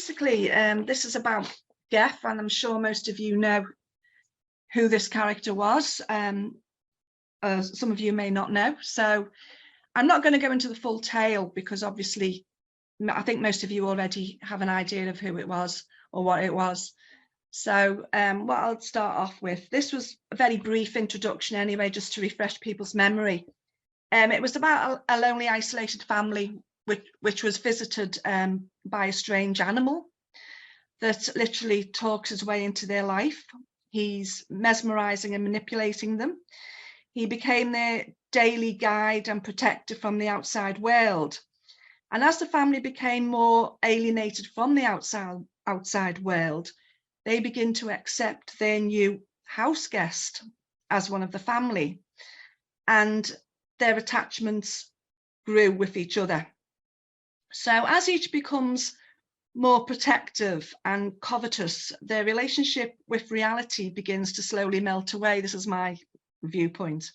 basically, this is about Geff, and I'm sure most of you know who this character was. Some of you may not know. So I'm not going to go into the full tale because obviously I think most of you already have an idea of who it was or what it was. So what I'll start off with, this was a very brief introduction anyway, just to refresh people's memory. It was about a lonely, isolated family which was visited by a strange animal that literally talks his way into their life. He's mesmerizing and manipulating them. He became their daily guide and protector from the outside world. And as the family became more alienated from the outside world, they begin to accept their new house guest as one of the family, and their attachments grew with each other. So as each becomes more protective and covetous, their relationship with reality begins to slowly melt away. This is my viewpoint.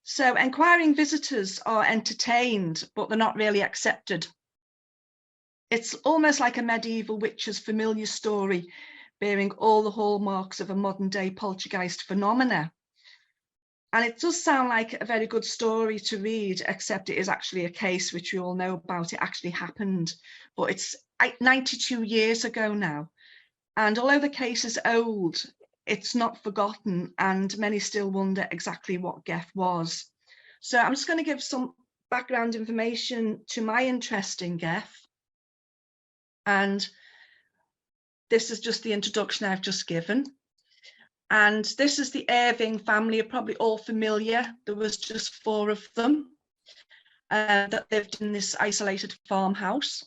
So inquiring visitors are entertained, but they're not really accepted. It's almost like a medieval witch's familiar story, bearing all the hallmarks of a modern day poltergeist phenomena. And it does sound like a very good story to read, except it is actually a case which we all know about. It actually happened, but it's 92 years ago now. And although the case is old, it's not forgotten, and many still wonder exactly what Geff was. So I'm just going to give some background information to my interest in Geff. And this is just the introduction I've just given. And this is the Irving family. You're probably all familiar. There was just 4 of them that lived in this isolated farmhouse.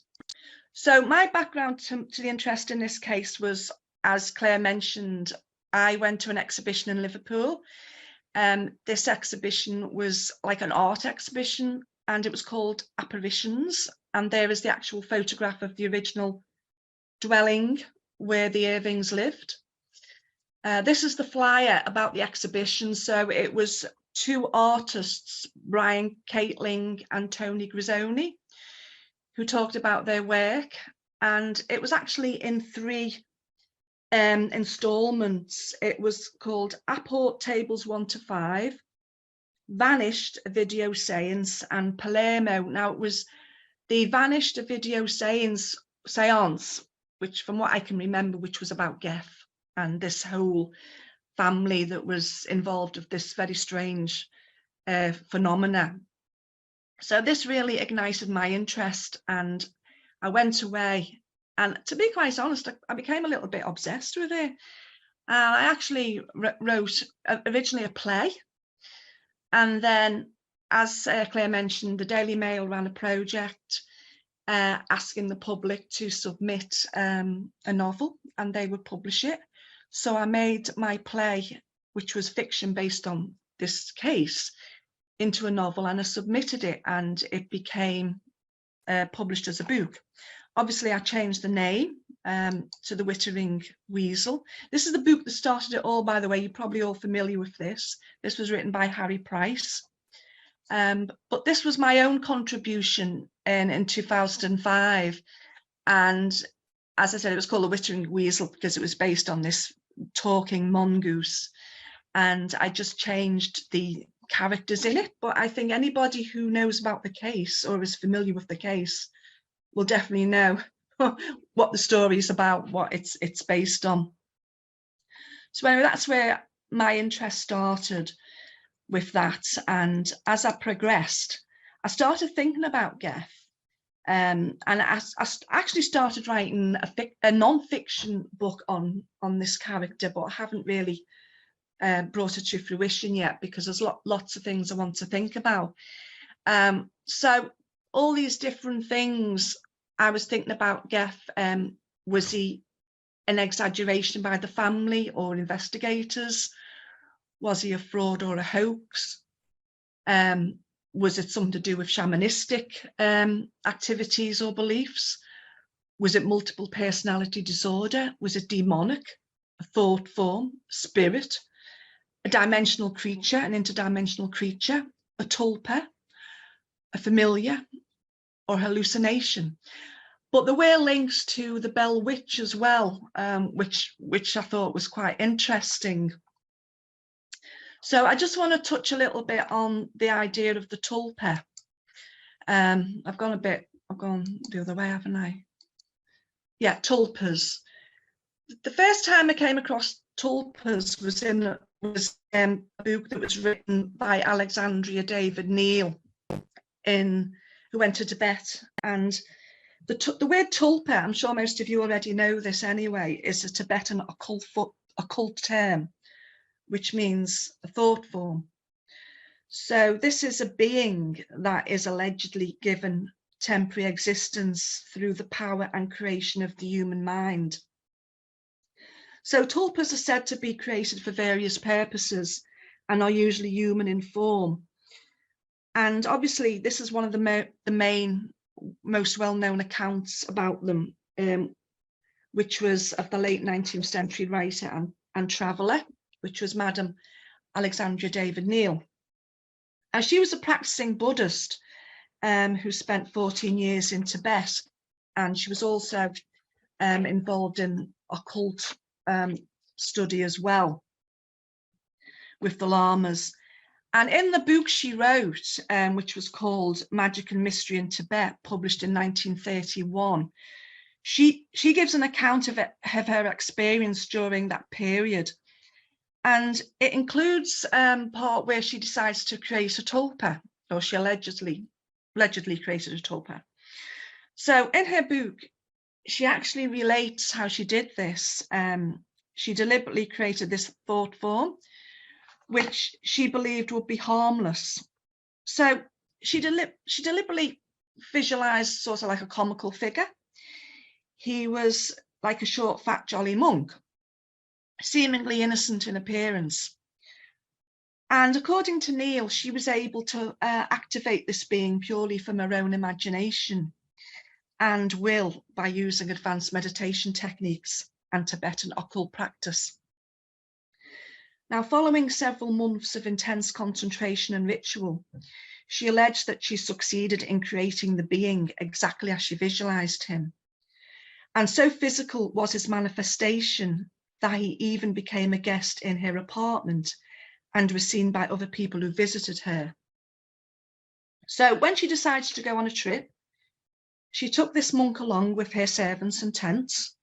So my background to the interest in this case was, as Claire mentioned, I went to an exhibition in Liverpool. This exhibition was like an art exhibition, and it was called Apparitions. And there is the actual photograph of the original dwelling where the Irvings lived. This is the flyer about the exhibition. So it was 2 artists, Brian Caitling and Tony Grisoni, who talked about their work. And it was actually in 3 installments. It was called Apport Tables 1 to 5, Vanished, a Video Seance, and Palermo. Now it was the Vanished, a Video Seance, which from what I can remember, which was about Geff and this whole family that was involved with this very strange phenomena. So this really ignited my interest, and I went away, and to be quite honest, I became a little bit obsessed with it. I actually wrote originally a play, and then, as Claire mentioned, the Daily Mail ran a project asking the public to submit a novel, and they would publish it. So I made my play, which was fiction based on this case, into a novel, and I submitted it, and it became published as a book. Obviously, I changed the name to The Wittering Weasel. This is the book that started it all, by the way. You're probably all familiar with this. This was written by Harry Price. But this was my own contribution in 2005. And as I said, it was called The Wittering Weasel because it was based on this talking mongoose. And I just changed the characters in it. But I think anybody who knows about the case or is familiar with the case will definitely know what the story is about, what it's based on. So anyway, that's where my interest started with that. And as I progressed, I started thinking about Geff. And I actually started writing a non-fiction book on this character, but I haven't really brought it to fruition yet because there's lots of things I want to think about. So all these different things I was thinking about Geff. Was he an exaggeration by the family or investigators? Was he a fraud or a hoax? Was it something to do with shamanistic activities or beliefs? Was it multiple personality disorder? Was it demonic, a thought form, spirit, a dimensional creature, an interdimensional creature, a tulpa, a familiar, or hallucination? But there were links to the Bell Witch as well, which I thought was quite interesting. So I just want to touch a little bit on the idea of the tulpa. I've gone the other way, haven't I? Yeah, tulpas. The first time I came across tulpas was in a book that was written by Alexandria David Neal, who went to Tibet. And the word tulpa, I'm sure most of you already know this anyway, is a Tibetan occult term, which means a thought form. So this is a being that is allegedly given temporary existence through the power and creation of the human mind. So tulpas are said to be created for various purposes and are usually human in form. And obviously this is one of the most well-known accounts about them, which was of the late 19th century writer and traveller, which was Madame Alexandria David Neal. And she was a practicing Buddhist who spent 14 years in Tibet, and she was also involved in occult study as well with the lamas. And in the book she wrote, which was called Magic and Mystery in Tibet, published in 1931, she gives an account of her experience during that period. And it includes part where she decides to create a tulpa, or she allegedly created a tulpa. So in her book, she actually relates how she did this. She deliberately created this thought form, which she believed would be harmless. So she deliberately visualized sort of like a comical figure. He was like a short, fat, jolly monk, seemingly innocent in appearance. And according to Neal, she was able to activate this being purely from her own imagination and will by using advanced meditation techniques and Tibetan occult practice. Now, following several months of intense concentration and ritual, she alleged that she succeeded in creating the being exactly as she visualized him. And so physical was his manifestation that he even became a guest in her apartment and was seen by other people who visited her. So when she decided to go on a trip, she took this monk along with her servants and tents,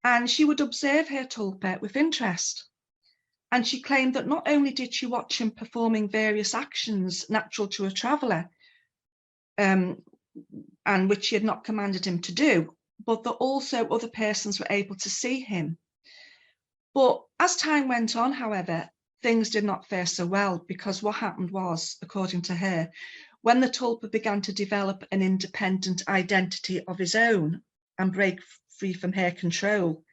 and she would observe her tulpa with interest. And she claimed that not only did she watch him performing various actions natural to a traveller, and which she had not commanded him to do, but that also other persons were able to see him. But as time went on, however, things did not fare so well, because what happened was, according to her, when the tulpa began to develop an independent identity of his own and break free from her control,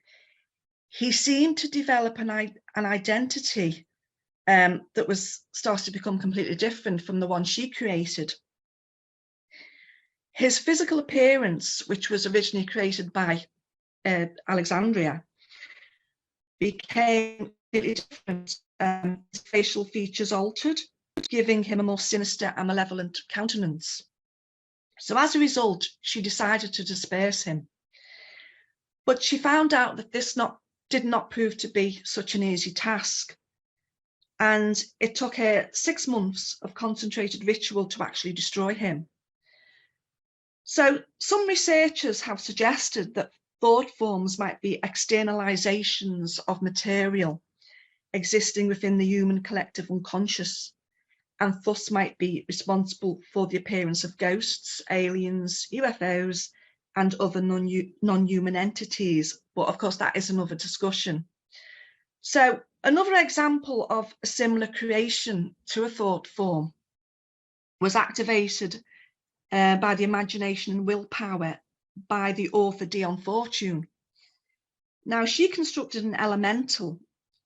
he seemed to develop an identity that was started to become completely different from the one she created. His physical appearance, which was originally created by Alexandria, became completely different. His facial features altered, giving him a more sinister and malevolent countenance. So as a result, she decided to disperse him. But she found out that this did not prove to be such an easy task. And it took her 6 months of concentrated ritual to actually destroy him. So some researchers have suggested that thought forms might be externalizations of material existing within the human collective unconscious, and thus might be responsible for the appearance of ghosts, aliens, UFOs, and other non-human entities. But of course, that is another discussion. So another example of a similar creation to a thought form was activated by the imagination and willpower by the author Dion Fortune. Now, she constructed an elemental,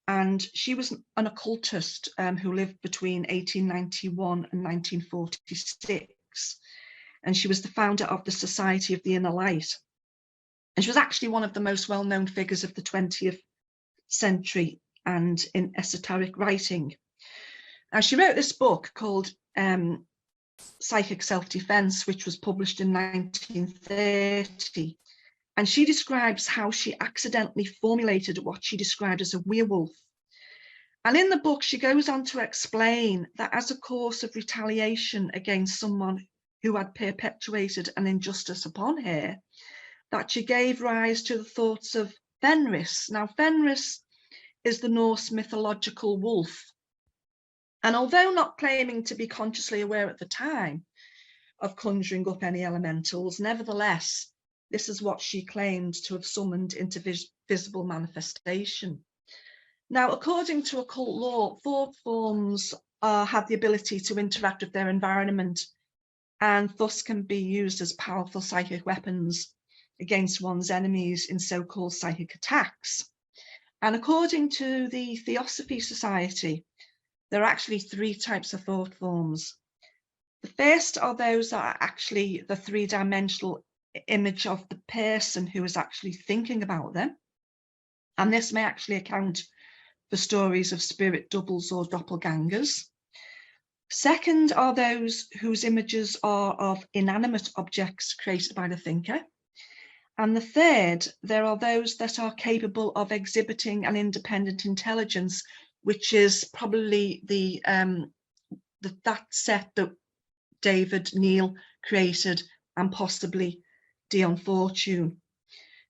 and she was an occultist who lived between 1891 and 1946. And she was the founder of the Society of the Inner Light. And she was actually one of the most well-known figures of the 20th century and in esoteric writing. Now, she wrote this book called Psychic Self-Defense, which was published in 1930. And she describes how she accidentally formulated what she described as a werewolf. And in the book, she goes on to explain that as a course of retaliation against someone who had perpetuated an injustice upon her, that she gave rise to the thoughts of Fenris. Now, Fenris is the Norse mythological wolf. And although not claiming to be consciously aware at the time of conjuring up any elementals, nevertheless, this is what she claimed to have summoned into visible manifestation. Now, according to occult law, thought forms have the ability to interact with their environment and thus can be used as powerful psychic weapons against one's enemies in so-called psychic attacks. And according to the Theosophy Society, there are actually 3 types of thought forms. The first are those that are actually the 3-dimensional image of the person who is actually thinking about them. And this may actually account for stories of spirit doubles or doppelgangers. Second are those whose images are of inanimate objects created by the thinker. And the third, there are those that are capable of exhibiting an independent intelligence, which is probably that set that David Neal created and possibly Dion Fortune.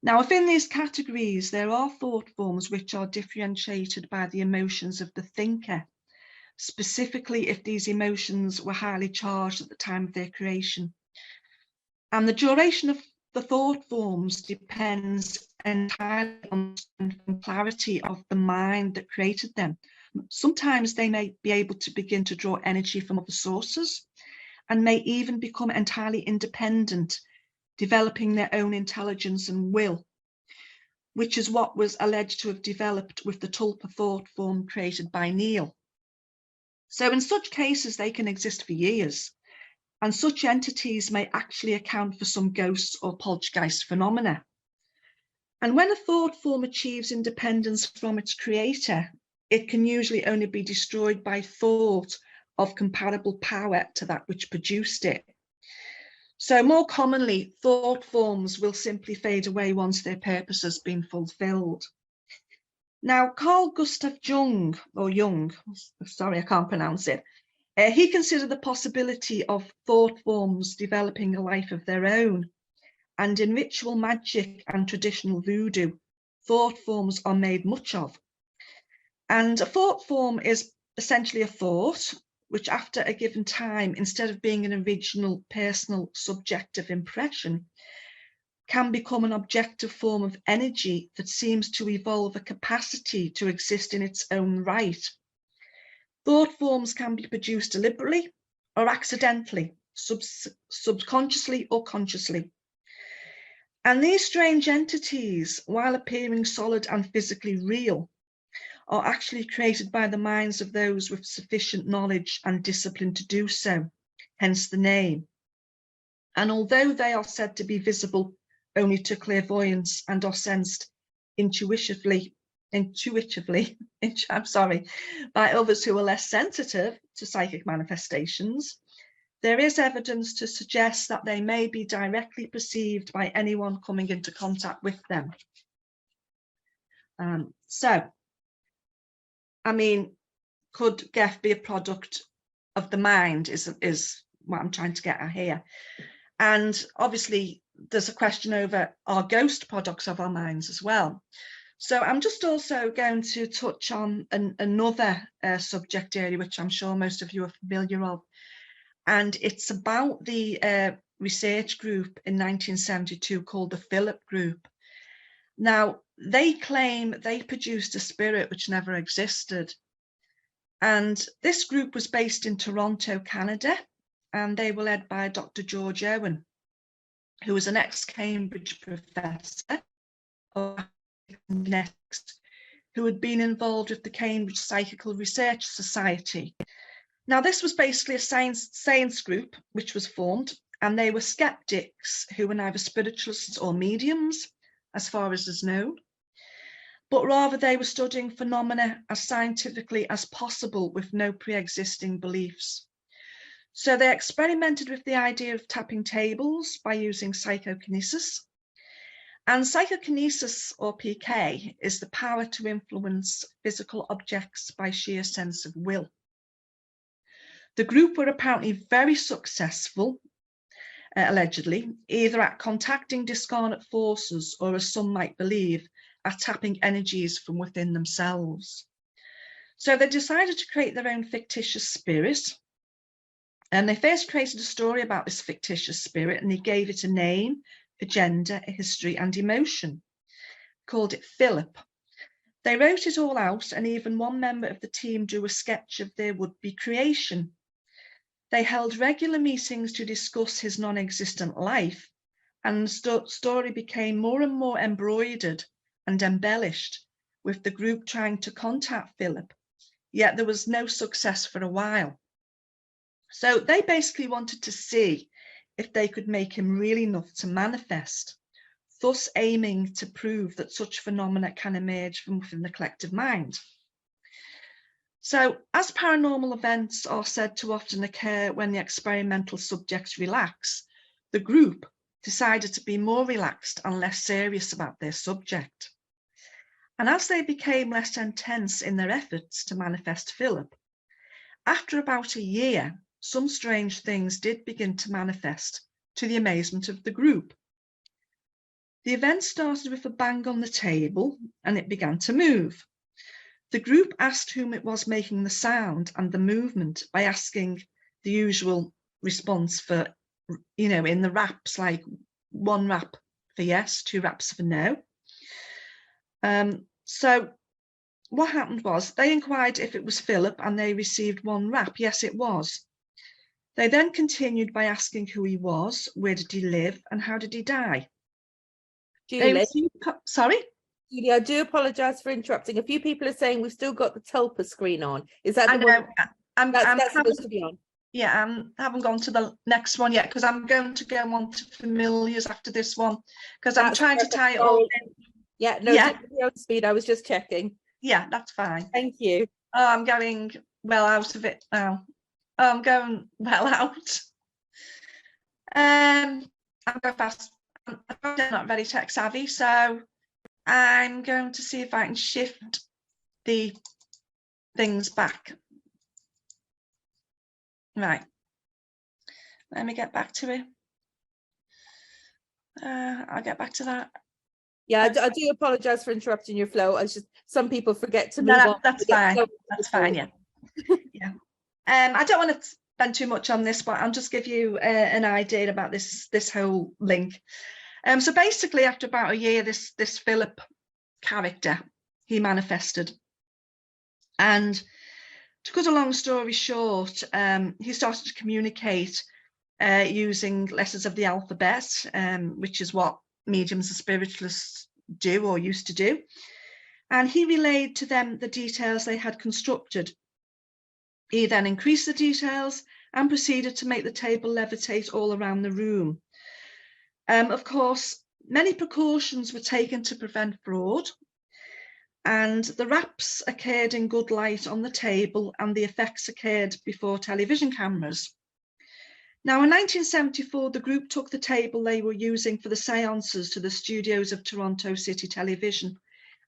Now, within these categories, there are thought forms which are differentiated by the emotions of the thinker, specifically if these emotions were highly charged at the time of their creation. And the duration of the thought forms depends entirely on the clarity of the mind that created them. Sometimes they may be able to begin to draw energy from other sources and may even become entirely independent, developing their own intelligence and will, which is what was alleged to have developed with the tulpa thought form created by Neil. So in such cases, they can exist for years, and such entities may actually account for some ghosts or poltergeist phenomena. And when a thought form achieves independence from its creator, it can usually only be destroyed by thought of comparable power to that which produced it. So more commonly, thought forms will simply fade away once their purpose has been fulfilled. Now, Carl Gustav Jung, sorry, I can't pronounce it, he considered the possibility of thought forms developing a life of their own. And in ritual magic and traditional voodoo, thought forms are made much of. And a thought form is essentially a thought, which after a given time, instead of being an original, personal, subjective impression, can become an objective form of energy that seems to evolve a capacity to exist in its own right. Thought forms can be produced deliberately or accidentally, subconsciously or consciously. And these strange entities, while appearing solid and physically real, are actually created by the minds of those with sufficient knowledge and discipline to do so, hence the name. And although they are said to be visible only to clairvoyance and are sensed intuitively, by others who are less sensitive to psychic manifestations, there is evidence to suggest that they may be directly perceived by anyone coming into contact with them. So, I mean, could Geth be a product of the mind is what I'm trying to get at here. And obviously, there's a question over, are ghost products of our minds as well? So I'm just also going to touch on another subject area, which I'm sure most of you are familiar of. And it's about the research group in 1972 called the Philip Group. Now, they claim they produced a spirit which never existed. And this group was based in Toronto, Canada, and they were led by Dr. George Owen, who was an ex-Cambridge professor who had been involved with the Cambridge Psychical Research Society. Now, this was basically a science group which was formed, and they were skeptics who were neither spiritualists or mediums, as far as is known, but rather they were studying phenomena as scientifically as possible with no pre-existing beliefs. So they experimented with the idea of tapping tables by using psychokinesis. And psychokinesis, or PK, is the power to influence physical objects by sheer sense of will. The group were apparently very successful, allegedly, either at contacting discarnate forces or, as some might believe, at tapping energies from within themselves. So they decided to create their own fictitious spirit. And they first created a story about this fictitious spirit, and they gave it a name, a gender, a history, and emotion. Called it Philip. They wrote it all out, and even one member of the team drew a sketch of their would-be creation. They held regular meetings to discuss his non-existent life, and the story became more and more embroidered and embellished, with the group trying to contact Philip, yet there was no success for a while. So they basically wanted to see if they could make him real enough to manifest, thus aiming to prove that such phenomena can emerge from within the collective mind. So, as paranormal events are said to often occur when the experimental subjects relax, the group decided to be more relaxed and less serious about their subject. And as they became less intense in their efforts to manifest Philip, after about a year, some strange things did begin to manifest, to the amazement of the group. The event started with a bang on the table, and it began to move. The group asked whom it was making the sound and the movement by asking the usual response for, in the raps, like 1 rap for yes, 2 raps for no. So what happened was they inquired if it was Philip, and they received 1 rap. Yes, it was. They then continued by asking who he was, where did he live, and how did he die. Julie, sorry? Julie, I do apologise for interrupting. A few people are saying we've still got the Tulpa screen on. Is that the one that's supposed to be on? Yeah, I haven't gone to the next one yet, because I'm going to go on to familiars after this one, because I'm trying to tie it all in. Yeah, no, yeah. Speed, I was just checking. Yeah, that's fine. Thank you. Oh, I'm going well out of it now. I'm going well out. I'm going fast. I'm not very tech savvy, so I'm going to see if I can shift the things back. Right. Let me get back to it. I'll get back to that. Yeah, I do apologise for interrupting your flow. I just, some people forget to move on. That's fine. That's fine. Yeah. Yeah. I don't want to spend too much on this, but I'll just give you an idea about this whole link. So basically, after about a year, this Philip character, he manifested, and to cut a long story short, he started to communicate using letters of the alphabet, which is what mediums and spiritualists do or used to do, and he relayed to them the details they had constructed. He then increased the details and proceeded to make the table levitate all around the room. Of course, many precautions were taken to prevent fraud, and the raps occurred in good light on the table, and the effects occurred before television cameras. Now, in 1974, the group took the table they were using for the seances to the studios of Toronto City Television,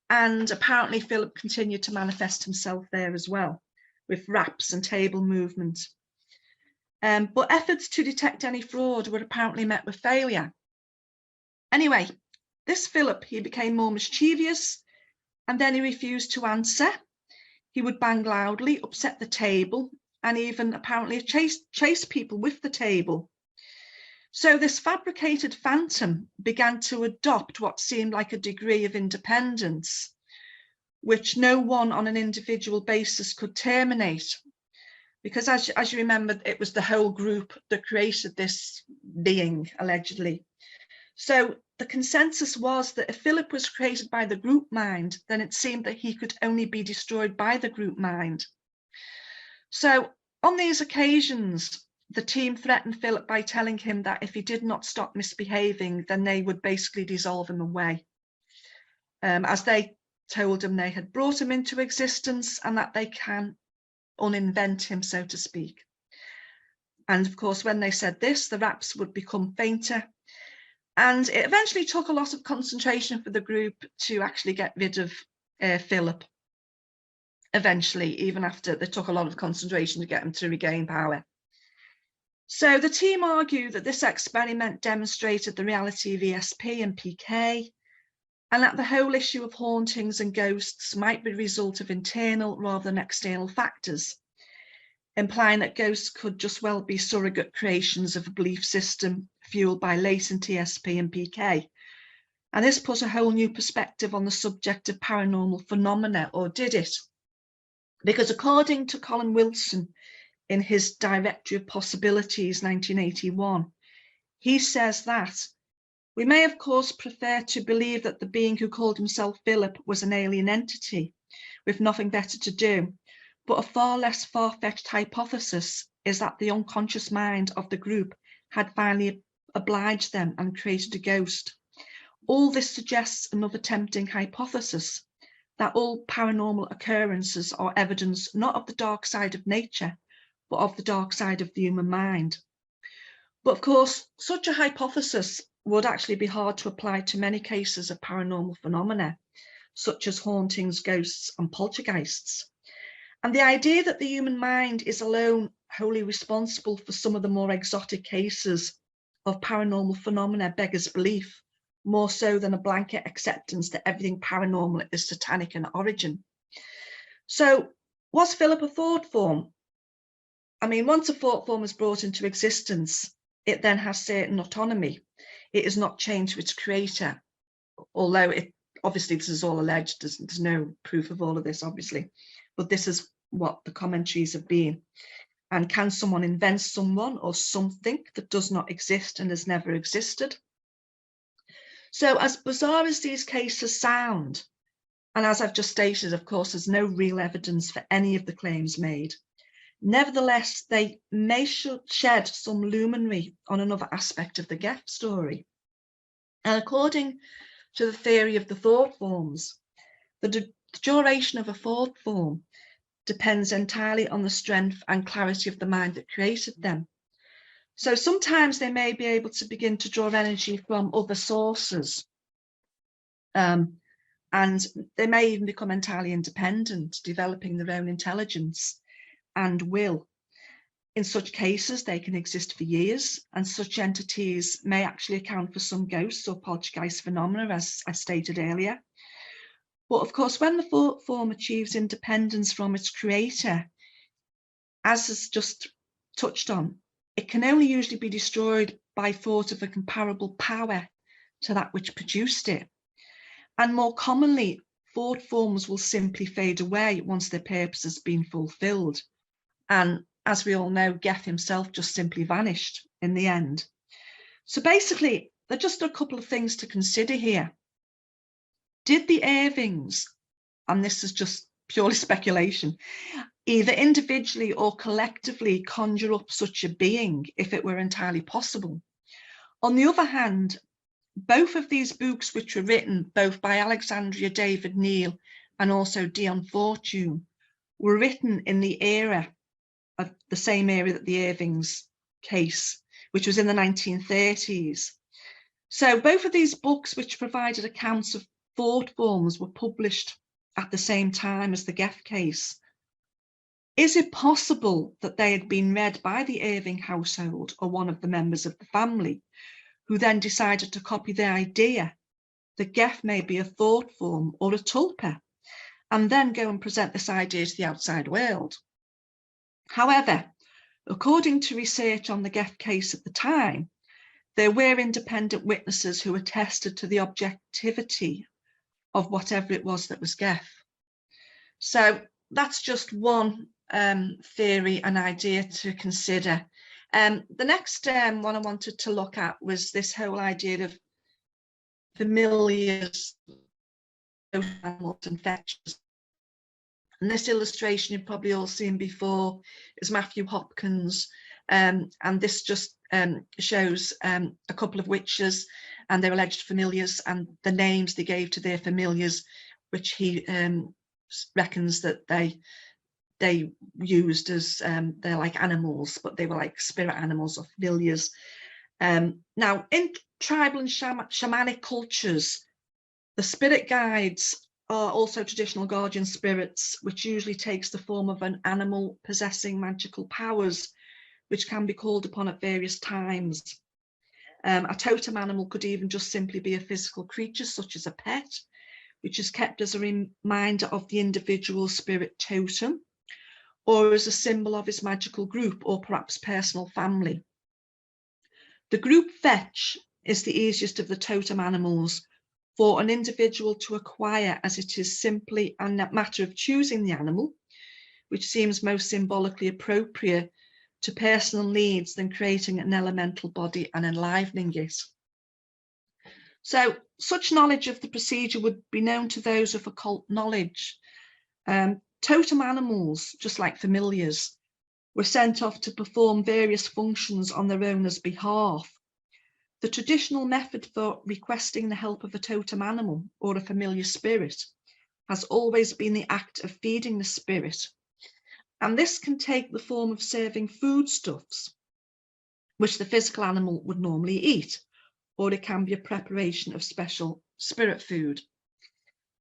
and apparently Philip continued to manifest himself there as well, with raps and table movement. But efforts to detect any fraud were apparently met with failure. Anyway, this Philip, he became more mischievous, and then he refused to answer. He would bang loudly, upset the table, and even apparently chase people with the table. So this fabricated phantom began to adopt what seemed like a degree of independence, which no one on an individual basis could terminate. Because as you remember, it was the whole group that created this being, allegedly. So the consensus was that if Philip was created by the group mind, then it seemed that he could only be destroyed by the group mind. So on these occasions, the team threatened Philip by telling him that if he did not stop misbehaving, then they would basically dissolve him away. As they told him they had brought him into existence and that they can uninvent him, so to speak. And of course, when they said this, the raps would become fainter. And it eventually took a lot of concentration for the group to actually get rid of Philip. Eventually, even after they took a lot of concentration to get him to regain power. So the team argue that this experiment demonstrated the reality of ESP and PK, and that the whole issue of hauntings and ghosts might be a result of internal rather than external factors, implying that ghosts could just well be surrogate creations of a belief system fueled by latent ESP and PK. And this put a whole new perspective on the subject of paranormal phenomena, or did it? Because according to Colin Wilson, in his Directory of Possibilities, 1981, he says that we may, of course, prefer to believe that the being who called himself Philip was an alien entity with nothing better to do, but a far less far-fetched hypothesis is that the unconscious mind of the group had finally obliged them and created a ghost. All this suggests another tempting hypothesis, that all paranormal occurrences are evidence not of the dark side of nature, but of the dark side of the human mind. But of course, such a hypothesis would actually be hard to apply to many cases of paranormal phenomena, such as hauntings, ghosts, and poltergeists. And the idea that the human mind is alone wholly responsible for some of the more exotic cases of paranormal phenomena beggars belief, more so than a blanket acceptance that everything paranormal is satanic in origin. So, was Philip a thought form? I mean, once a thought form is brought into existence, it then has certain autonomy. It is not chained to its creator, although obviously this is all alleged. There's no proof of all of this, obviously, but this is what the commentaries have been. And can someone invent someone or something that does not exist and has never existed? So as bizarre as these cases sound, and as I've just stated, of course, there's no real evidence for any of the claims made. Nevertheless, they may shed some luminary on another aspect of the Geff story. And according to the theory of the thought forms, the duration of a thought form depends entirely on the strength and clarity of the mind that created them. So sometimes they may be able to begin to draw energy from other sources. And they may even become entirely independent, developing their own intelligence and will. In such cases, they can exist for years, and such entities may actually account for some ghosts or poltergeist phenomena, as I stated earlier. But of course, when the thought form achieves independence from its creator, as is just touched on, it can only usually be destroyed by thought of a comparable power to that which produced it. And more commonly, thought forms will simply fade away once their purpose has been fulfilled. And as we all know, Geff himself just simply vanished in the end. So basically, there are just a couple of things to consider here. Did the Irvings, and this is just purely speculation, either individually or collectively conjure up such a being if it were entirely possible? On the other hand, both of these books, which were written both by Alexandria David Neal and also Dion Fortune, were written in the era of the same era that the Irvings case, which was in the 1930s. So both of these books, which provided accounts of thought forms, were published at the same time as the Geff case. Is it possible that they had been read by the Irving household or one of the members of the family, who then decided to copy the idea that Geff may be a thought form or a tulpa, and then go and present this idea to the outside world? However, according to research on the Geff case at the time, there were independent witnesses who attested to the objectivity of whatever it was that was Geff. So that's just one theory and idea to consider. The next one I wanted to look at was this whole idea of familiars, animals and fetches. And this illustration you've probably all seen before is Matthew Hopkins, and this just shows a couple of witches and their alleged familiars and the names they gave to their familiars, which he reckons that they they used as they're like animals, but they were like spirit animals or familiars. Now, in tribal and shamanic cultures, the spirit guides are also traditional guardian spirits, which usually takes the form of an animal possessing magical powers, which can be called upon at various times. A totem animal could even just simply be a physical creature, such as a pet, which is kept as a reminder of the individual spirit totem, or as a symbol of his magical group, or perhaps personal family. The group fetch is the easiest of the totem animals for an individual to acquire, as it is simply a matter of choosing the animal, which seems most symbolically appropriate to personal needs than creating an elemental body and enlivening it. So such knowledge of the procedure would be known to those of occult knowledge. Totem animals, just like familiars, were sent off to perform various functions on their owner's behalf. The traditional method for requesting the help of a totem animal or a familiar spirit has always been the act of feeding the spirit. And this can take the form of serving foodstuffs, which the physical animal would normally eat, or it can be a preparation of special spirit food.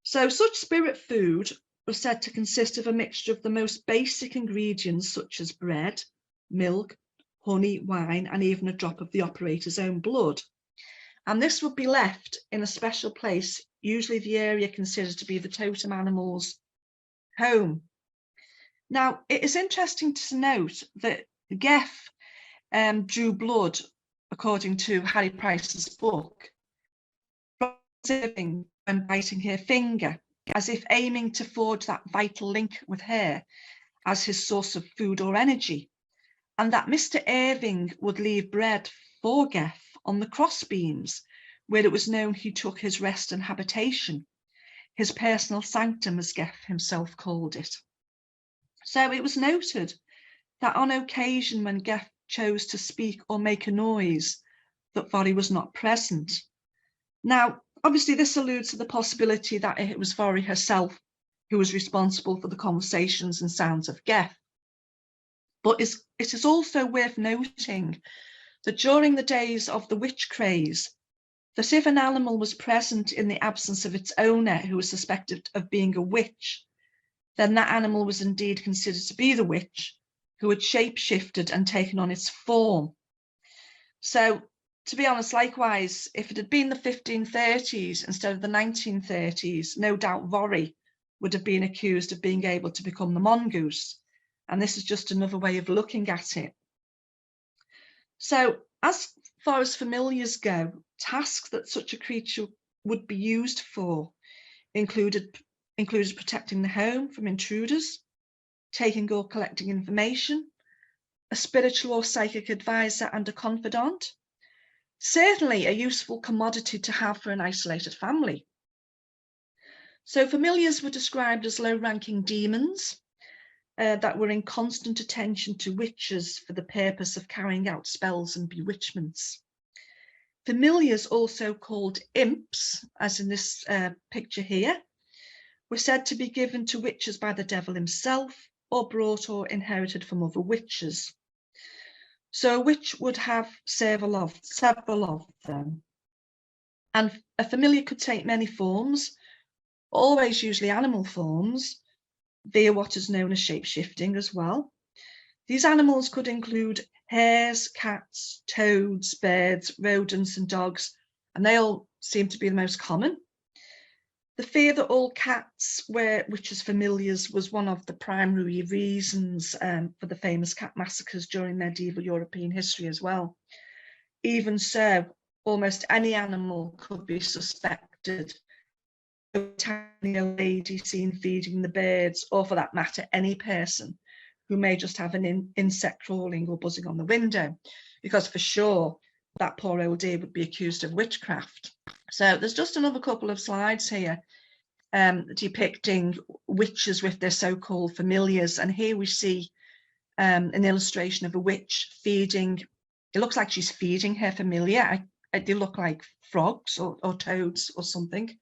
So such spirit food was said to consist of a mixture of the most basic ingredients, such as bread, milk, honey, wine, and even a drop of the operator's own blood. And this would be left in a special place, usually the area considered to be the totem animal's home. Now, it is interesting to note that Geff drew blood, according to Harry Price's book, from and biting her finger, as if aiming to forge that vital link with her as his source of food or energy, and that Mr. Irving would leave bread for Geff on the crossbeams, where it was known he took his rest and habitation, his personal sanctum, as Geff himself called it. So it was noted that on occasion when Geff chose to speak or make a noise, that Vori was not present. Now, obviously this alludes to the possibility that it was Vori herself who was responsible for the conversations and sounds of Geff. But it is also worth noting that during the days of the witch craze, that if an animal was present in the absence of its owner who was suspected of being a witch, then that animal was indeed considered to be the witch who had shape-shifted and taken on its form. So, to be honest, likewise, if it had been the 1530s instead of the 1930s, no doubt Vori would have been accused of being able to become the Mongoose. And this is just another way of looking at it. So, as far as familiars go, tasks that such a creature would be used for included protecting the home from intruders, taking or collecting information, a spiritual or psychic advisor and a confidant. Certainly a useful commodity to have for an isolated family. So familiars were described as low-ranking demons that were in constant attention to witches for the purpose of carrying out spells and bewitchments. Familiars, also called imps, as in this picture here, were said to be given to witches by the devil himself, or brought or inherited from other witches. So a witch would have several of them. And a familiar could take many forms, always usually animal forms, via what is known as shape-shifting as well. These animals could include hares, cats, toads, birds, rodents and dogs, and they all seem to be the most common. The fear that all cats were witches' familiars was one of the primary reasons for the famous cat massacres during medieval European history as well. Even so, almost any animal could be suspected. A tiny old lady seen feeding the birds, or for that matter, any person who may just have an insect crawling or buzzing on the window, because for sure that poor old dear would be accused of witchcraft. So there's just another couple of slides here depicting witches with their so-called familiars, and here we see an illustration of a witch feeding. It looks like she's feeding her familiar. They look like frogs or toads or something,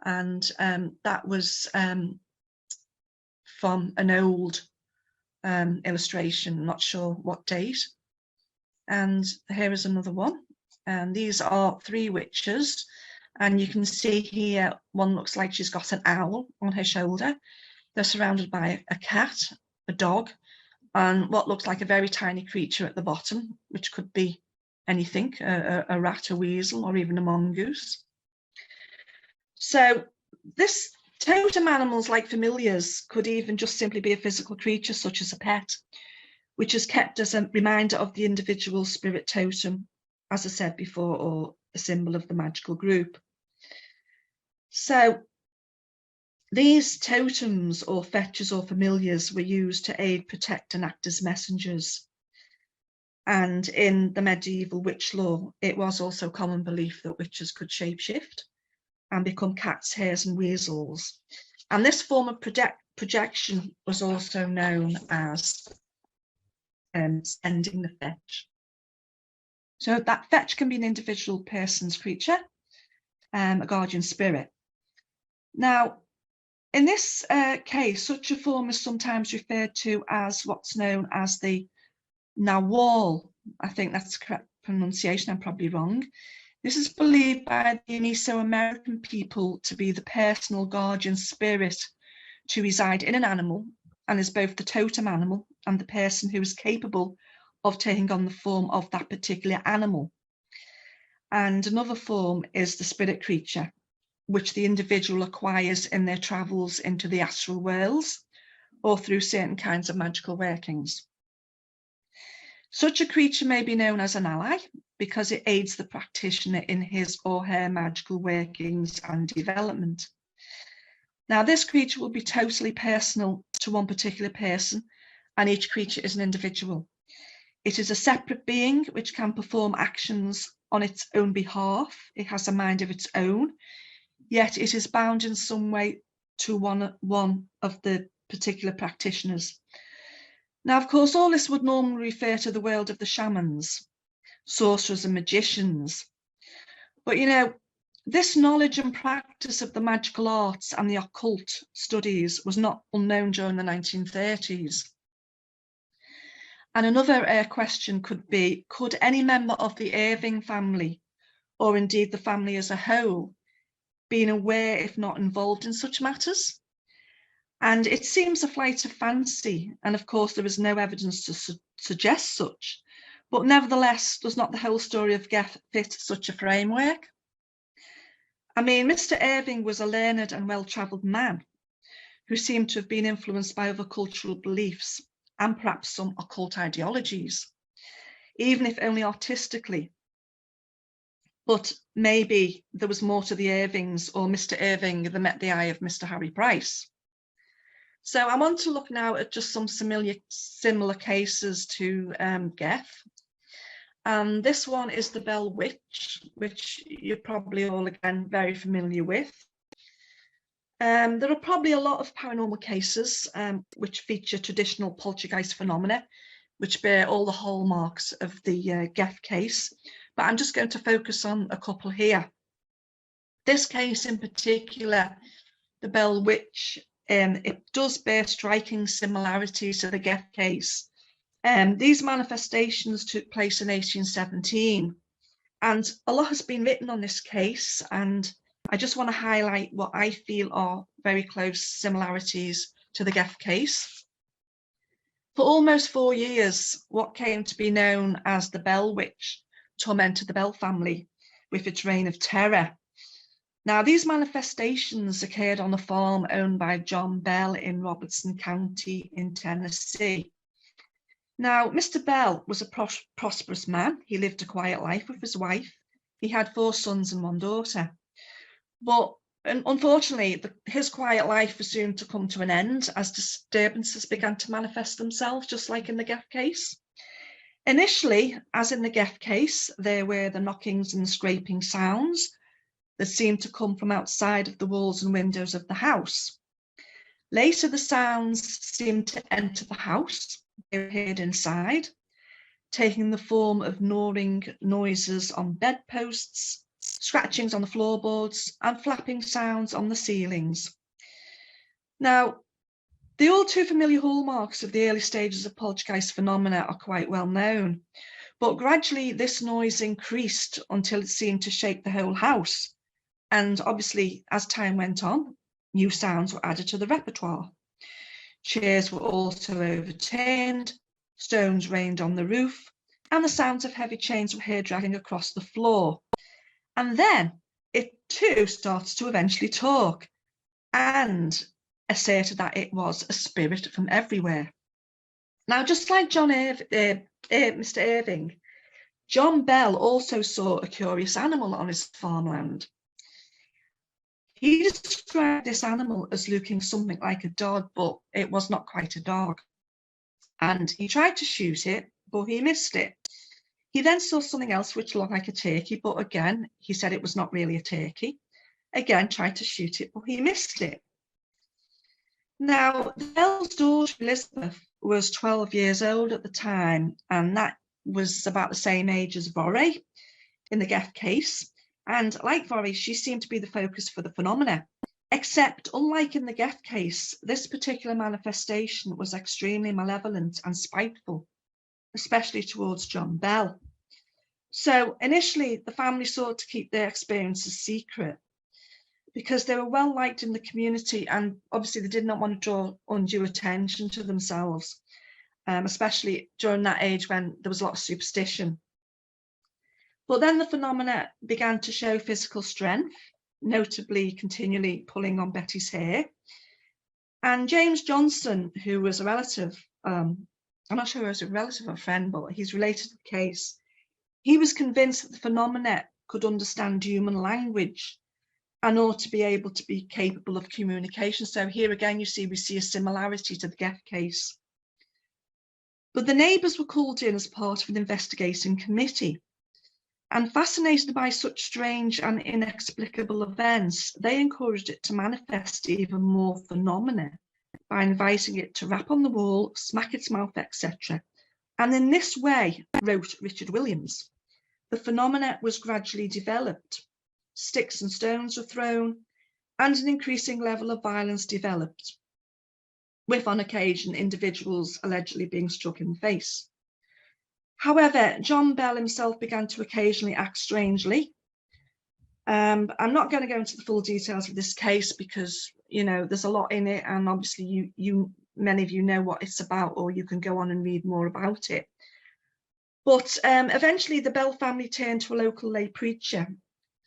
and that was from an old illustration, not sure what date. And here is another one. And these are 3 witches. And you can see here, one looks like she's got an owl on her shoulder. They're surrounded by a cat, a dog, and what looks like a very tiny creature at the bottom, which could be anything, a rat, a weasel, or even a mongoose. So this totem animals, like familiars, could even just simply be a physical creature, such as a pet, which is kept as a reminder of the individual spirit totem, as I said before, or a symbol of the magical group. So these totems or fetches or familiars were used to aid, protect, and act as messengers. And in the medieval witch lore, it was also common belief that witches could shapeshift and become cats, hares, and weasels. And this form of projection was also known as sending the fetch. So that fetch can be an individual person's creature, a guardian spirit. Now, in this case, such a form is sometimes referred to as what's known as the Nawal. I think that's the correct pronunciation, I'm probably wrong. This is believed by the Mesoamerican people to be the personal guardian spirit to reside in an animal, and is both the totem animal and the person who is capable of taking on the form of that particular animal. And another form is the spirit creature, which the individual acquires in their travels into the astral worlds or through certain kinds of magical workings. Such a creature may be known as an ally because it aids the practitioner in his or her magical workings and development. Now, this creature will be totally personal to one particular person, and each creature is an individual. It is a separate being which can perform actions on its own behalf. It has a mind of its own, yet it is bound in some way to one of the particular practitioners. Now, of course, all this would normally refer to the world of the shamans, sorcerers and magicians. But, you know, this knowledge and practice of the magical arts and the occult studies was not unknown during the 1930s. And another question could be, could any member of the Irving family, or indeed the family as a whole, been aware, if not involved in such matters? And it seems a flight of fancy, and of course there is no evidence to suggest such, but nevertheless, does not the whole story of Geth fit such a framework? I mean, Mr. Irving was a learned and well-travelled man who seemed to have been influenced by other cultural beliefs and perhaps some occult ideologies, even if only artistically. But maybe there was more to the Irvings or Mr. Irving than met the eye of Mr. Harry Price. So I want to look now at just some similar cases to Geth. And this one is the Bell Witch, which you're probably all again very familiar with. There are probably a lot of paranormal cases which feature traditional poltergeist phenomena, which bear all the hallmarks of the Geth case, but I'm just going to focus on a couple here. This case in particular, the Bell Witch, it does bear striking similarities to the Geth case. These manifestations took place in 1817, and a lot has been written on this case, and I just want to highlight what I feel are very close similarities to the Geth case. For almost 4 years, what came to be known as the Bell Witch tormented the Bell family with its reign of terror. Now, these manifestations occurred on a farm owned by John Bell in Robertson County in Tennessee. Now, Mr. Bell was a prosperous man. He lived a quiet life with his wife. He had 4 sons and 1 daughter. But unfortunately, his quiet life was soon to come to an end as disturbances began to manifest themselves, just like in the Geth case. Initially, as in the Geth case, there were the knockings and scraping sounds that seemed to come from outside of the walls and windows of the house. Later, the sounds seemed to enter the house. They appeared inside, taking the form of gnawing noises on bedposts, scratchings on the floorboards, and flapping sounds on the ceilings. Now, The all too familiar hallmarks of the early stages of poltergeist phenomena are quite well known, but gradually this noise increased until it seemed to shake the whole house. And obviously, as time went on, new sounds were added to the repertoire. Chairs were also overturned, stones rained on the roof, and the sounds of heavy chains were heard dragging across the floor. And then it too started to eventually talk and asserted that it was a spirit from everywhere. Now, just like Mr. Irving, John Bell also saw a curious animal on his farmland. He described this animal as looking something like a dog, but it was not quite a dog. And he tried to shoot it, but he missed it. He then saw something else which looked like a turkey, but again, he said it was not really a turkey. Again, tried to shoot it, but he missed it. Now, Bell's daughter Elizabeth was 12 years old at the time, and that was about the same age as Vorey in the Geff case. And like Vorey, she seemed to be the focus for the phenomena, except unlike in the Geff case, this particular manifestation was extremely malevolent and spiteful, especially towards John Bell. So initially, the family sought to keep their experiences secret because they were well liked in the community, and obviously they did not want to draw undue attention to themselves, especially during that age when there was a lot of superstition. But then the phenomena began to show physical strength, notably continually pulling on Betty's hair. And James Johnson, who was a relative, I'm not sure if he was a relative or a friend, but he's related to the case, he was convinced that the phenomena could understand human language and ought to be able to be capable of communication. So here again, we see a similarity to the Geff case. But the neighbours were called in as part of an investigating committee. And fascinated by such strange and inexplicable events, they encouraged it to manifest even more phenomena by inviting it to rap on the wall, smack its mouth, etc. And in this way, wrote Richard Williams, the phenomena was gradually developed. Sticks and stones were thrown, and an increasing level of violence developed, with on occasion individuals allegedly being struck in the face. However, John Bell himself began to occasionally act strangely. I'm not going to go into the full details of this case because, you know, there's a lot in it, and obviously many of you know what it's about, or you can go on and read more about it. But eventually the Bell family turned to a local lay preacher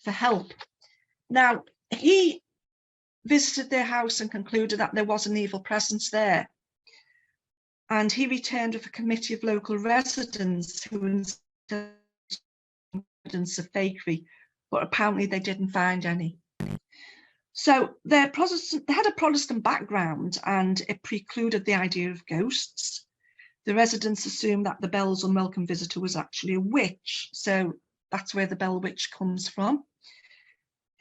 for help. Now, he visited their house and concluded that there was an evil presence there. And he returned with a committee of local residents who insisted on evidence of fakery, but apparently they didn't find any. So they had a Protestant background, and it precluded the idea of ghosts. The residents assumed that the Bell's unwelcome visitor was actually a witch. So that's where the Bell witch comes from.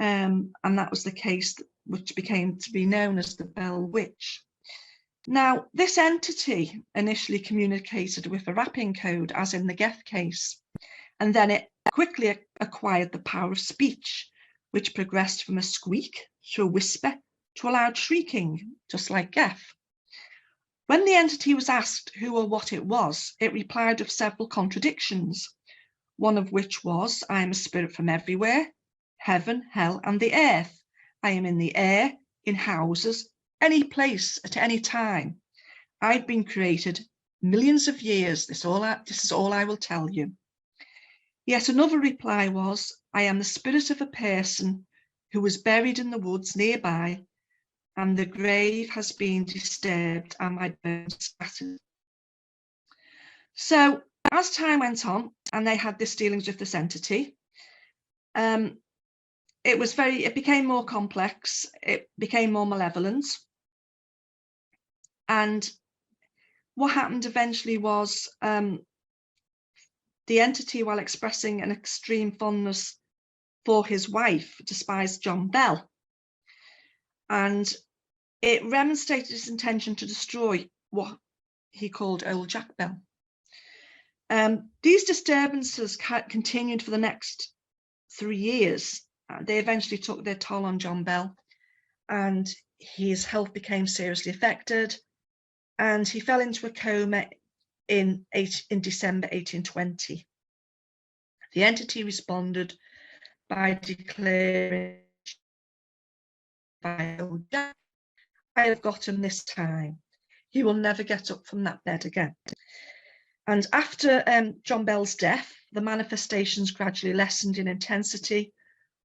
And that was the case which became to be known as the Bell witch. Now, this entity initially communicated with a rapping code, as in the Geff case, and then it quickly acquired the power of speech, which progressed from a squeak to a whisper to a loud shrieking, just like Geff. When the entity was asked who or what it was, it replied with several contradictions, one of which was, I am a spirit from everywhere, heaven, hell, and the earth. I am in the air, in houses, any place, at any time. I've been created millions of years. This is all I will tell you. Yet another reply was, I am the spirit of a person who was buried in the woods nearby, and the grave has been disturbed and my bones scattered. So as time went on and they had this dealings with this entity, it became more complex, it became more malevolent. And what happened eventually was the entity, while expressing an extreme fondness for his wife, despised John Bell. And it remonstrated its intention to destroy what he called Old Jack Bell. These disturbances continued for the next 3 years. They eventually took their toll on John Bell, and his health became seriously affected. and he fell into a coma in December 1820. The entity responded by declaring, "I have got him this time. He will never get up from that bed again." And after John Bell's death, the manifestations gradually lessened in intensity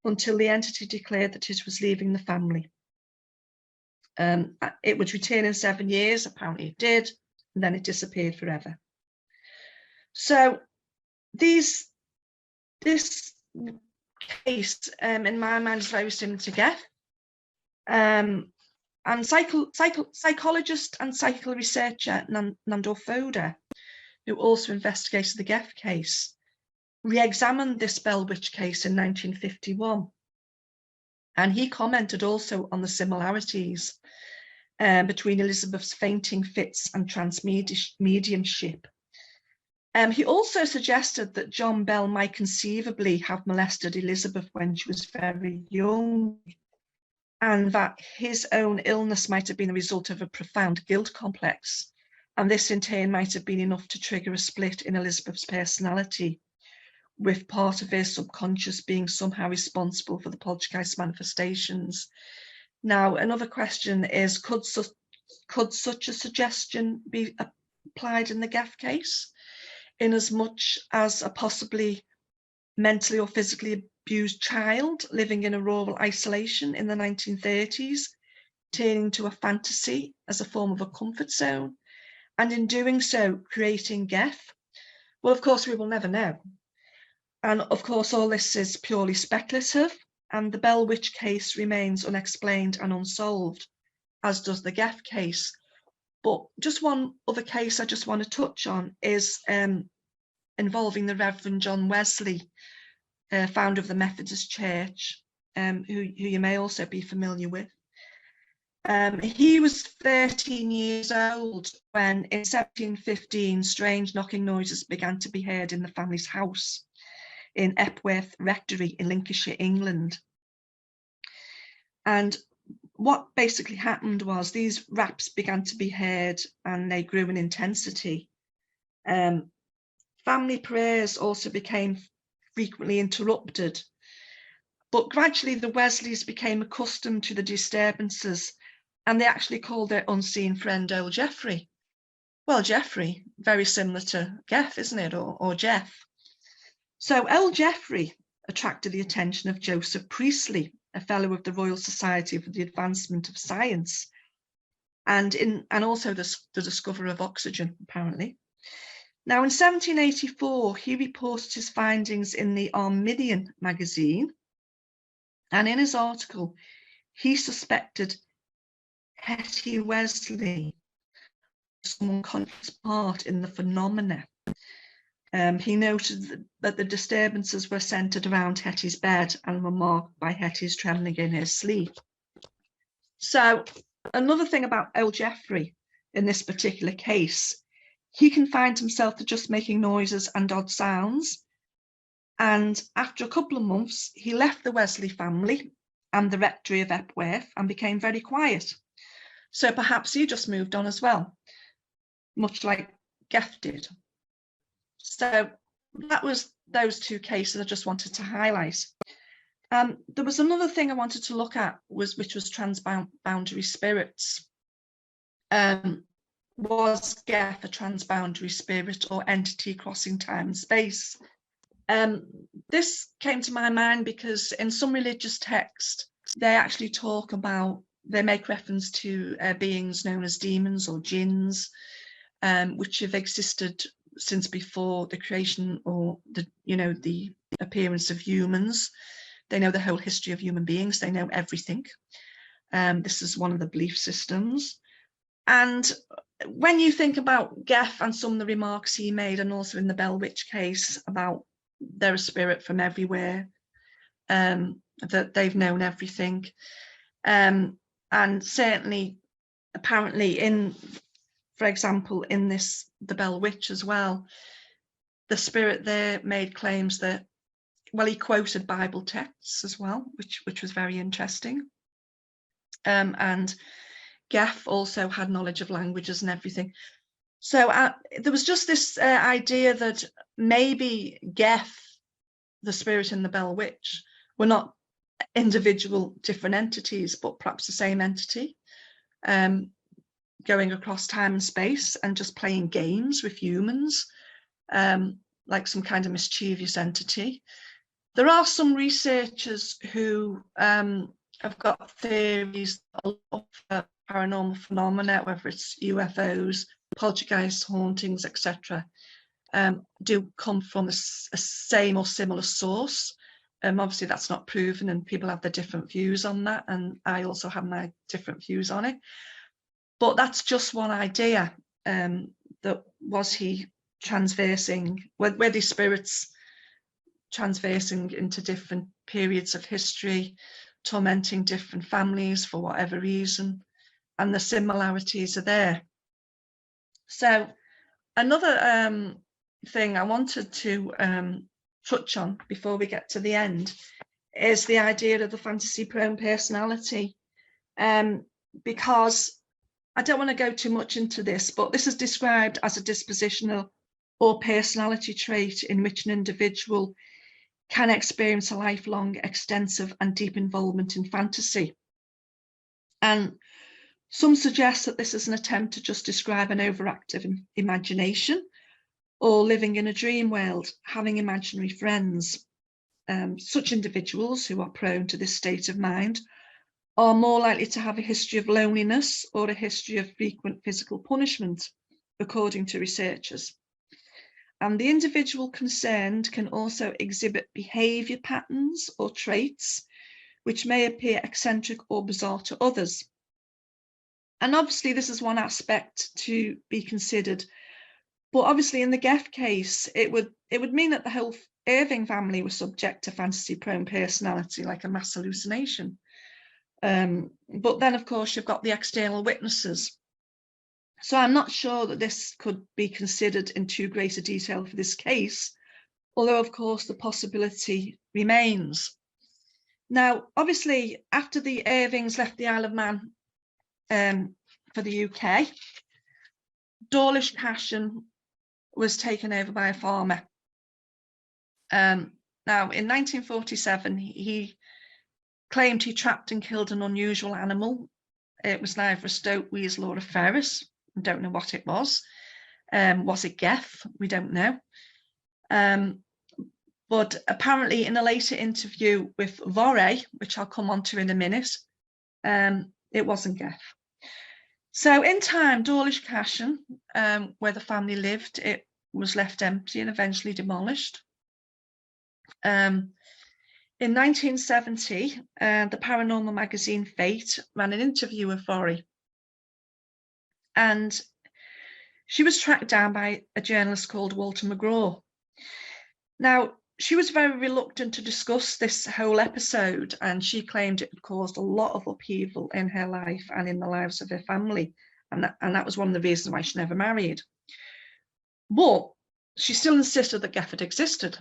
until the entity declared that it was leaving the family. It would return in 7 years, apparently it did, and then it disappeared forever. So this case, in my mind, is very similar to Geff. And psychologist and psychical researcher Nando Foda, who also investigated the Geff case, re-examined this Bell Witch case in 1951. And he commented also on the similarities between Elizabeth's fainting fits and transmediumship. He also suggested that John Bell might conceivably have molested Elizabeth when she was very young, and that his own illness might have been the result of a profound guilt complex. And this in turn might have been enough to trigger a split in Elizabeth's personality, with part of her subconscious being somehow responsible for the poltergeist manifestations. Now, another question is, could such a suggestion be applied in the Geff case, in as much as a possibly mentally or physically abused child living in a rural isolation in the 1930s, turning to a fantasy as a form of a comfort zone, and in doing so, creating Geff? Well, of course, we will never know. And of course, all this is purely speculative, and the Bell Witch case remains unexplained and unsolved, as does the Geff case. But just one other case I just want to touch on is involving the Reverend John Wesley, founder of the Methodist Church, who you may also be familiar with. He was 13 years old when, in 1715, strange knocking noises began to be heard in the family's house in Epworth Rectory in Lincolnshire, England. And what basically happened was these raps began to be heard and they grew in intensity. Family prayers also became frequently interrupted, but gradually the Wesleys became accustomed to the disturbances, and they actually called their unseen friend old Geoffrey. Well, Geoffrey, very similar to Geff, isn't it, or Jeff? So old Geoffrey attracted the attention of Joseph Priestley, a fellow of the Royal Society for the Advancement of Science, and also the discoverer of oxygen, apparently. Now, in 1784, he reported his findings in the Arminian magazine, and in his article, he suspected Hetty Wesley, some unconscious part in the phenomena. He noted that the disturbances were centered around Hetty's bed and were marked by Hetty's trembling in her sleep. So another thing about old Geoffrey in this particular case, he confined himself to just making noises and odd sounds. And after a couple of months, he left the Wesley family and the rectory of Epworth and became very quiet. So perhaps he just moved on as well, much like Geff did. So that was those two cases I just wanted to highlight. There was another thing I wanted to look at, which was transboundary spirits. Was Geff a transboundary spirit or entity crossing time and space? This came to my mind because in some religious texts, they actually talk about, they make reference to beings known as demons or jinns, which have existed since before the creation or the appearance of humans. They know the whole history of human beings. They know everything. This is one of the belief systems. And when you think about Geff and some of the remarks he made, and also in the Bell Witch case about they're a spirit from everywhere, that they've known everything, and certainly apparently for example, in the Bell Witch as well, the spirit there made claims that, well, he quoted Bible texts as well, which was very interesting. And Geff also had knowledge of languages and everything. So there was just this idea that maybe Geff, the spirit and the Bell Witch, were not individual different entities, but perhaps the same entity, going across time and space and just playing games with humans, like some kind of mischievous entity. There are some researchers who have got theories of paranormal phenomena, whether it's UFOs, poltergeists, hauntings, etc., do come from a same or similar source. Obviously, that's not proven, and people have their different views on that, and I also have my different views on it. But that's just one idea. That was he transversing, were these spirits transversing into different periods of history, tormenting different families for whatever reason, and the similarities are there. So another thing I wanted to touch on before we get to the end is the idea of the fantasy-prone personality, because I don't want to go too much into this, but this is described as a dispositional or personality trait in which an individual can experience a lifelong, extensive and deep involvement in fantasy. And some suggest that this is an attempt to just describe an overactive imagination, or living in a dream world, having imaginary friends. Such individuals who are prone to this state of mind are more likely to have a history of loneliness or a history of frequent physical punishment, according to researchers. And the individual concerned can also exhibit behaviour patterns or traits which may appear eccentric or bizarre to others. And obviously this is one aspect to be considered, but obviously in the Geff case, it would mean that the whole Irving family was subject to fantasy-prone personality, like a mass hallucination. But then, of course, you've got the external witnesses. So I'm not sure that this could be considered in too great a detail for this case, although, of course, the possibility remains. Now, obviously, after the Irvings left the Isle of Man for the UK, Dawlish Cashen was taken over by a farmer. Now, in 1947, he claimed he trapped and killed an unusual animal. It was neither a stoat weasel or a ferret. I don't know what it was. Was it Geff? We don't know. But apparently in a later interview with Vorey, which I'll come on to in a minute, it wasn't Geff. So in time, Dawlish Cashen, where the family lived, it was left empty and eventually demolished. In 1970, the paranormal magazine Fate ran an interview with Vorey, and she was tracked down by a journalist called Walter McGraw. Now, she was very reluctant to discuss this whole episode, and she claimed it had caused a lot of upheaval in her life and in the lives of her family, and that was one of the reasons why she never married. But she still insisted that Geff had existed.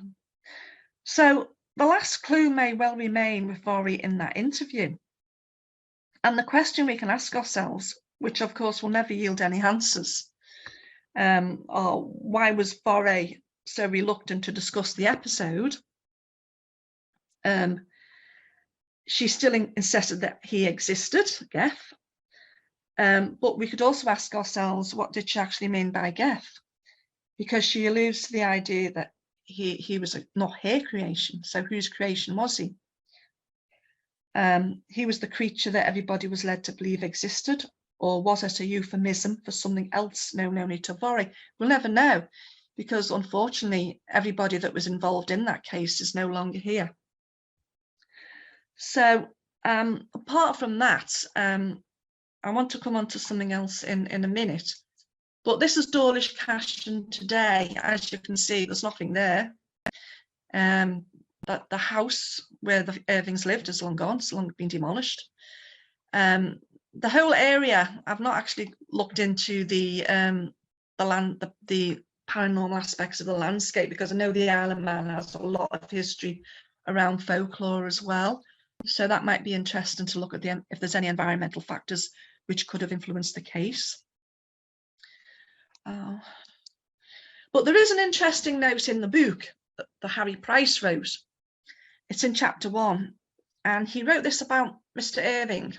So the last clue may well remain with Vorey in that interview. And the question we can ask ourselves, which of course will never yield any answers, are why was Vorey so reluctant to discuss the episode? She still insisted that he existed, Geff. But we could also ask ourselves, what did she actually mean by Geff? Because she alludes to the idea that he was not her creation. So whose creation was he? He was the creature that everybody was led to believe existed, or was it a euphemism for something else known only to Vorey? We'll never know, because unfortunately, everybody that was involved in that case is no longer here. So apart from that, I want to come on to something else in a minute. But this is Dawlish Cashen today. As you can see, there's nothing there. But the house where the Irvings lived is long gone. It's long been demolished. The whole area, I've not actually looked into the land, the paranormal aspects of the landscape, because I know the Isle of Man has a lot of history around folklore as well. So that might be interesting to look at if there's any environmental factors which could have influenced the case. But there is an interesting note in the book that Harry Price wrote. It's in chapter 1, and he wrote this about Mr. Irving.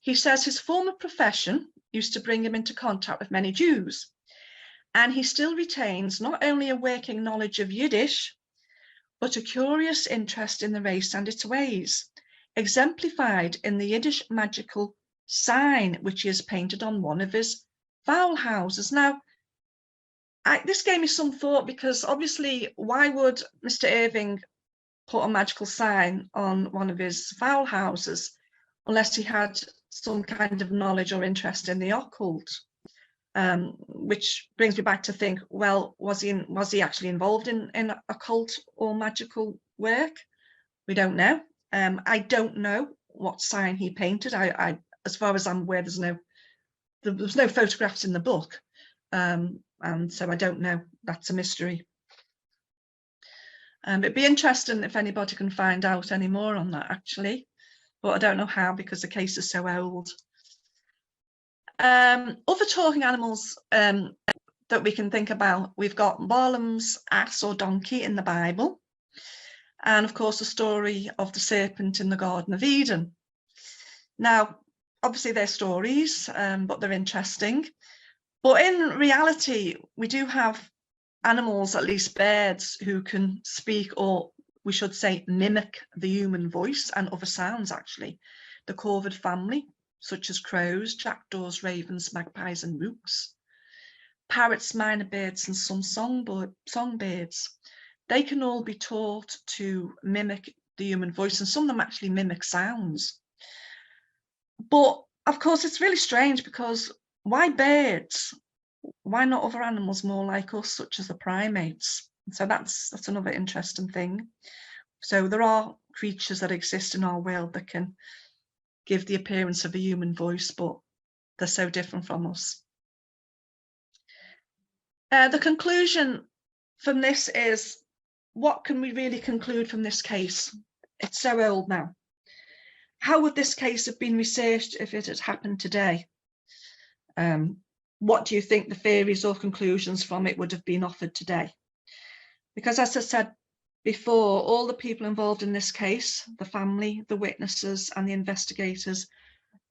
He says his former profession used to bring him into contact with many Jews, and he still retains not only a working knowledge of Yiddish, but a curious interest in the race and its ways, exemplified in the Yiddish magical sign which he has painted on one of his fowl houses. Now, this gave me some thought, because obviously, why would Mr. Irving put a magical sign on one of his fowl houses unless he had some kind of knowledge or interest in the occult? Which brings me back to think, well, was he actually involved in occult or magical work? We don't know. I don't know what sign he painted. I as far as I'm aware, there's no photographs in the book. And so I don't know. That's a mystery. It'd be interesting if anybody can find out any more on that, actually, but I don't know how, because the case is so old. Other talking animals that we can think about, we've got Balaam's ass or donkey in the Bible, and of course the story of the serpent in the Garden of Eden. Now, obviously they're stories, but they're interesting. But in reality, we do have animals, at least birds, who can speak, or we should say mimic, the human voice and other sounds, actually. The corvid family, such as crows, jackdaws, ravens, magpies and rooks. Parrots, minor birds and some songbirds. They can all be taught to mimic the human voice, and some of them actually mimic sounds. But of course, it's really strange, because why birds? Why not other animals more like us, such as the primates? So that's another interesting thing. So there are creatures that exist in our world that can give the appearance of a human voice, but they're so different from us. The conclusion from this is, what can we really conclude from this case? It's so old now. How would this case have been researched if it had happened today? What do you think the theories or conclusions from it would have been offered today? Because as I said before, all the people involved in this case, the family, the witnesses and the investigators,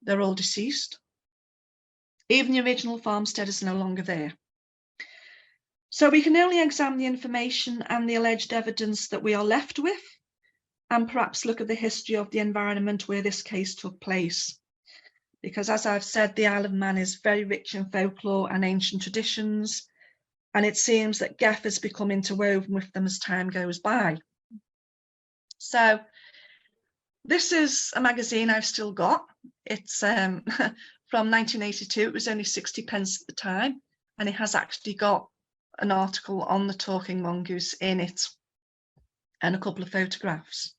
they're all deceased. Even the original farmstead is no longer there. So we can only examine the information and the alleged evidence that we are left with, and perhaps look at the history of the environment where this case took place. Because as I've said, the Isle of Man is very rich in folklore and ancient traditions, and it seems that Geoff has become interwoven with them as time goes by. So this is a magazine I've still got. It's from 1982. It was only 60 pence at the time, and it has actually got an article on the talking mongoose in it and a couple of photographs.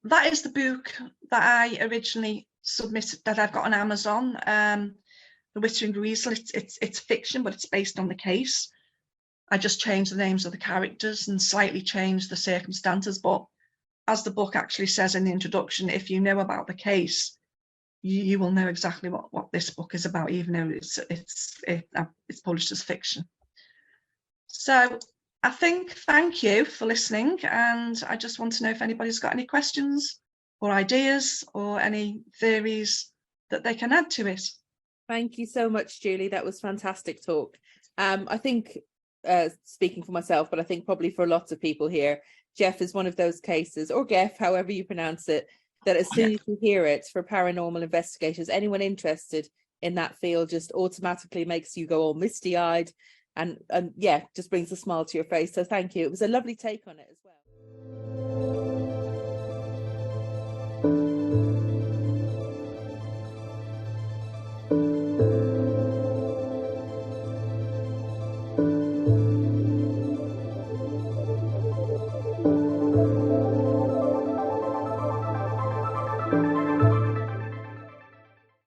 That is the book that I originally submitted, that I've got on Amazon. The Whittering Weasel. It's fiction, but it's based on the case. I just changed the names of the characters and slightly changed the circumstances. But as the book actually says in the introduction, if you know about the case, you will know exactly what this book is about, even though it's published as fiction. So I think, thank you for listening, and I just want to know if anybody's got any questions or ideas or any theories that they can add to it. Thank you so much, Julie. That was fantastic talk. I think, speaking for myself, but I think probably for lots of people here, Geoff is one of those cases, or Geoff, however you pronounce it, that as soon as you hear it, for paranormal investigators, anyone interested in that field, just automatically makes you go all misty-eyed, and yeah, just brings a smile to your face. So thank you. It was a lovely take on it as well.